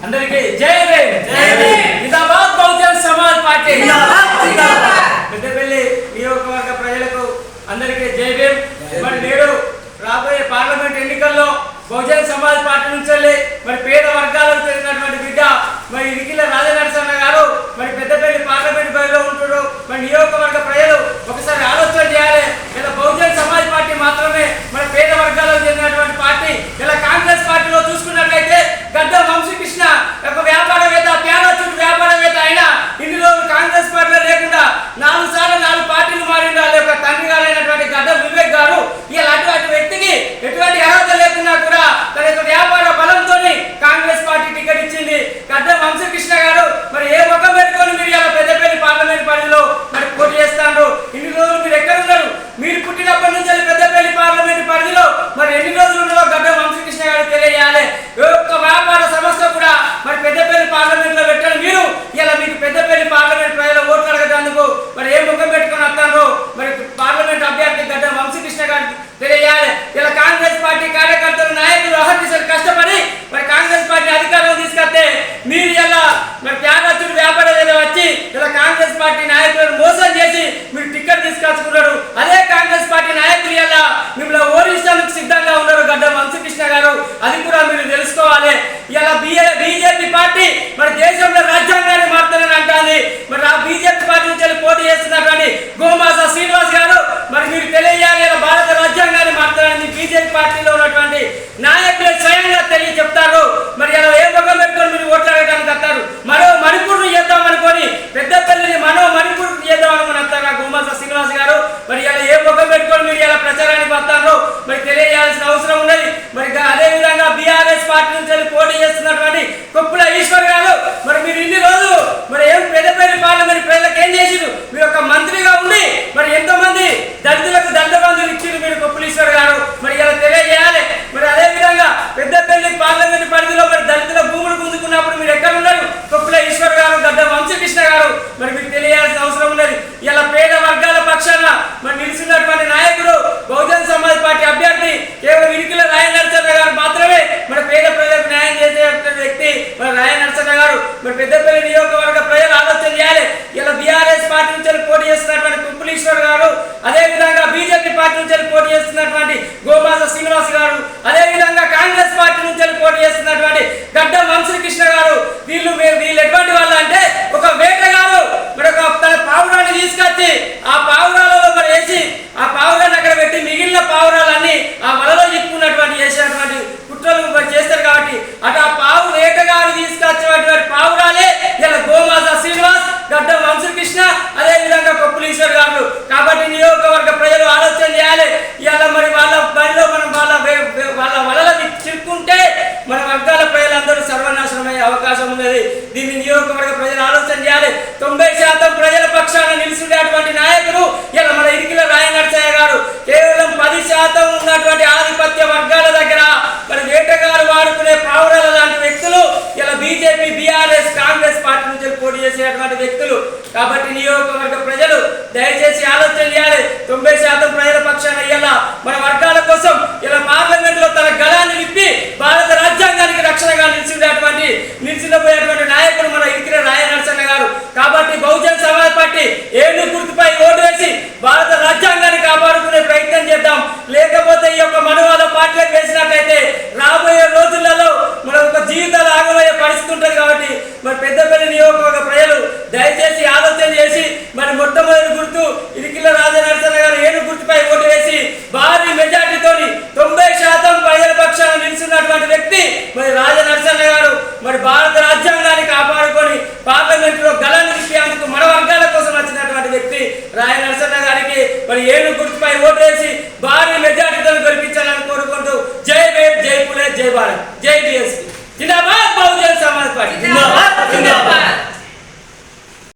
అందరికీ జై భీమ్. జిందాబాద్ బహుజన్ సమాజ్ పార్టీ. పెద్దపల్లి నియోజకవర్గ ప్రజలకు అందరికీ జై భీమ్. మరి నేడు రాబోయే పార్లమెంట్ ఎన్నికల్లో బహుజన్ సమాజ్ పార్టీ నుంచి మరి పేద వర్గాలకు చెందినటువంటి బిడ్డ మరి ఇరికిల రాజనరసింహ గారు మరి పెద్దపల్లి పార్లమెంట్ బరిలో ఉంటున్నారు. మరి నియోజకవర్గ ప్రజలు ఒకసారి ఆలోచన చేయాలి. ఇలా బహుజన్ సమాజ్ పార్టీ మాత్రమే మరి పేద వర్గాలకు చెందినటువంటి పార్టీ. ఇలా కాంగ్రెస్ పార్టీలో చూసుకున్నట్లయితే గడ్డ వంశీకృష్ణ ఒక వ్యాపారవేత్త, ప్యానోచుడు వ్యాపారవేత్త అయినా ఇన్ని రోజులు కాంగ్రెస్ పార్టీలో లేకుండా 4 సార్లు 4 పార్టీలు మారిన ఒక తండ్రి గారైనటువంటి గడ్డ వివేక్ గారు ఇలా అటువంటి వ్యక్తికి ఎటువంటి అర్హత లేకున్నా కూడా తన యొక్క వ్యాపార బలంతో కాంగ్రెస్ పార్టీ టికెట్ ఇచ్చింది. గడ్డ వంశీకృష్ణ గారు మరి ఏ ముఖం పెట్టుకొని మీరు ఇలా పెద్దపల్లి పార్లమెంట్ పరిధిలో మరి పోటీ చేస్తారు? ఇన్ని రోజులు మీరు ఎక్కడ ఉన్నారు? మీరు పుట్టినప్పటి నుంచి పెద్దపల్లి పార్లమెంట్ పరిధిలో మరి ఎన్ని రోజులు ఉన్నారో గడ్డ వంశీకృష్ణ గారు తెలియజేయాలి. ఒక్క వ్యాపార సంస్థ కూడా మరి పెద్దపల్లి పార్లమెంట్ లో పెట్టాలి. మీరు ఇలా మీకు పెద్దపల్లి పార్లమెంట్ ప్రజల ఓట్లు అడగడానికి మరి ఏ ముఖం పెట్టుకొని వస్తారో మరి పార్లమెంట్ అభ్యర్థి గడ్డ వంశీకృష్ణ గారికి తెలియజేయాలి. ఇలా కాంగ్రెస్ పార్టీ కార్యకర్తలు, నాయకులు అహర్నిశలు కష్టపడి మరి కాంగ్రెస్ పార్టీ అధికారంలో తీసుకొస్తే మీరు ఇలా మరి ప్యానోచుడు వ్యాపారవేత్త వచ్చి ఇలా కాంగ్రెస్ పార్టీ నాయకులను మోసం చేసి మీరు టికెట్ తీసుకొచ్చుకున్నారు. అదే కాంగ్రెస్ పార్టీ నాయకులు ఇలా మిమ్మల్ని ఓడించడానికి సిద్ధంగా ఉన్నారు గడ్డ వంశీకృష్ణ గారు. అది కూడా మీరు తెలుసుకోవాలి. ఇలా బీజేపీ పార్టీ మరి దేశంలో రాజ్యాంగాన్ని మారుతానని అంటాను. మరి ఆ బీజేపీ పార్టీ నుంచి పోటీ చేస్తున్నటువంటి గోమాస శ్రీనివాస్ గారు మరి మీరు తెలియజేయాలి. ఇలా భారత రాజ్యాంగాన్ని మారుతానని బీజేపీ పార్టీలో ఉన్నటువంటి నాయకులు స్వయంగా చెప్తారు. మరి ఇలా ఏ ముఖం పెట్టుకొని మీరు ఓట్లాడటానికి వస్తారు? మరో మణిపూర్ను చేద్దాం అనుకొని పెద్దపల్లిని మణిపూర్ చేద్దాం అనుకుని వస్తారు గోమాస శ్రీనివాస్ గారు. మరి ఇలా ఏ ముఖం పెట్టుకొని మీరు ఇలా ప్రచారానికి వస్తారో మరి తెలియజేయాల్సిన అవసరం ఉన్నది. మరి అదే విధంగా బీఆర్ఎస్ పార్టీ నుంచి పోటీ చేస్తున్నటువంటి కొప్పుల ఈశ్వర్ గారు మరి మీరు ఇన్ని రోజులు మరి ఏం పెద్దపల్లి పార్లమెంట్ ప్రజలకు ఏం చేసిరు? మీరు ఒక మంత్రిగా ఉండి మరి ఎంతోమంది దళితులకు దళిత బంధువులు ఇచ్చిరు మీరు కొప్పుల ఈశ్వర్ గారు. మరి ఇలా తెలియజేయాలి. మరి అదే విధంగా పెద్దపల్లి పార్లమెంట్ పరిధిలో మరి దళితుల భూములు గుంజుకున్నప్పుడు మీరు ఎక్కడ ఉన్నారు? కొప్పుల ఈశ్వర్ గారు, గడ్డ వంశీకృష్ణ గారు మరి మీకు తెలియాల్సిన అవసరం ఉన్నది. ఇలా పేద వర్గాల పక్షాన మరి నిలిచినటువంటి నాయకుడు బహుజన్ సమాజ్ పార్టీ అభ్యర్థి కేవలం ఇరికిల రాజనరసింహ గారు మాత్రమే మరి పేద ప్రజలకు న్యాయం చేసే వ్యక్తి మరి రాజనరసింహ గారు. మరి పెద్దపల్లి నియోజకవర్గ ప్రజలు ఆలోచన చేయాలి. ఇలా బీఆర్ఎస్ పార్టీ నుంచి పోటీ చేస్తున్నటువంటి కొప్పుల ఈశ్వర్ గారు, అదే విధంగా బీజేపీ పార్టీ నుంచి పోటీ చేస్తున్నటువంటి గోమాస శ్రీనివాస్ గారు, అదే విధంగా కాంగ్రెస్ పార్టీ నుంచి పోటీ చేస్తున్నటువంటి గడ్డ వంశీకృష్ణ గారు వీళ్ళు ఎటువంటి వాళ్ళు అంటే ఒక వేటగాడు మరి ఒక తన పావురాన్ని తీసుకొచ్చి ఆ పావురాలలో మరి వేసి ఆ పావురాన్ని అక్కడ పెట్టి మిగిలిన పావురాలన్నీ ఆ వలలో చిక్కున్నటువంటి చేసినటువంటి కుట్రలు మరి చేస్తారు. కాబట్టి అటు ఆ పావు వేటగాడు తీసుకొచ్చినటువంటి పావురాలే ఇలా గోమాస శ్రీనివాస్, గడ్డ వంశీకృష్ణ, అదే విధంగా కొప్పుల ఈశ్వర్ గారు. కాబట్టి నియోజకవర్గ ప్రజలు ఆలోచన చేయాలి. ఇలా మరి వాళ్ళ బడిలో మనం వాళ్ళ వలల చిక్కుంటే మన వర్గాల ప్రజలందరూ సర్వనాశనం అయ్యే అవకాశం ఉన్నది. దీన్ని నియోజకవర్గ ప్రజలు ఆలోచన చేయాలి. 90% ప్రజల పక్షాన నిలిచినటువంటి నాయకులు ఇలా మన ఇరికిల రాజనరసింహ గారు. కేవలం 10% ఉన్నటువంటి ఆధిపత్య వర్గాల దగ్గర మరి వేటగారు వాడుకునే పావురాల లాంటి వ్యక్తులు ఇలా బీజేపీ, బీఆర్ఎస్, కాంగ్రెస్ పార్టీ నుంచి పోటీ చేసేటువంటి వ్యక్తులు. కాబట్టి నియోజకవర్గ ప్రజలు దయచేసి ఆలోచన చేయాలి. 90% ప్రజల పక్షాన ఇలా మన వర్గాల కోసం ఇలా పార్లమెంట్ లో తన గళాన్ని విప్పి భారత రాజ్యాంగానికి రక్షణగా నిలిచిపోయేటువంటి నాయకుడు మన ఇరికిల రాజనరసింహ గారు. కాబట్టి బహుజన్ సమాజ్ పార్టీ ఏడు గుర్తుపై ఓటు వేసి భారత రాజ్యాంగాన్ని కాపాడుకునే ప్రయత్నం చేద్దాం. లేకపోతే ఈ యొక్క మనవాద పార్టీలకు వేసినట్లయితే రాబోయే రోజులలో మన ఒక జీవితాలు ఆగమయ్యే పరిస్థితి ఉంటుంది. కాబట్టి మరి పెద్దపల్లి నియోజకవర్గ ప్రజలు దయచేసి ఆలోచన చేసి మరి మొట్టమొదటి గుర్తు ఇరికిల రాజనరసింహ గారు ఏడు గుర్తుపై ఓటు వేసి భారీ మెజార్టీతో 90% ప్రజల పక్షాన నిలిచినటువంటి వ్యక్తి మరి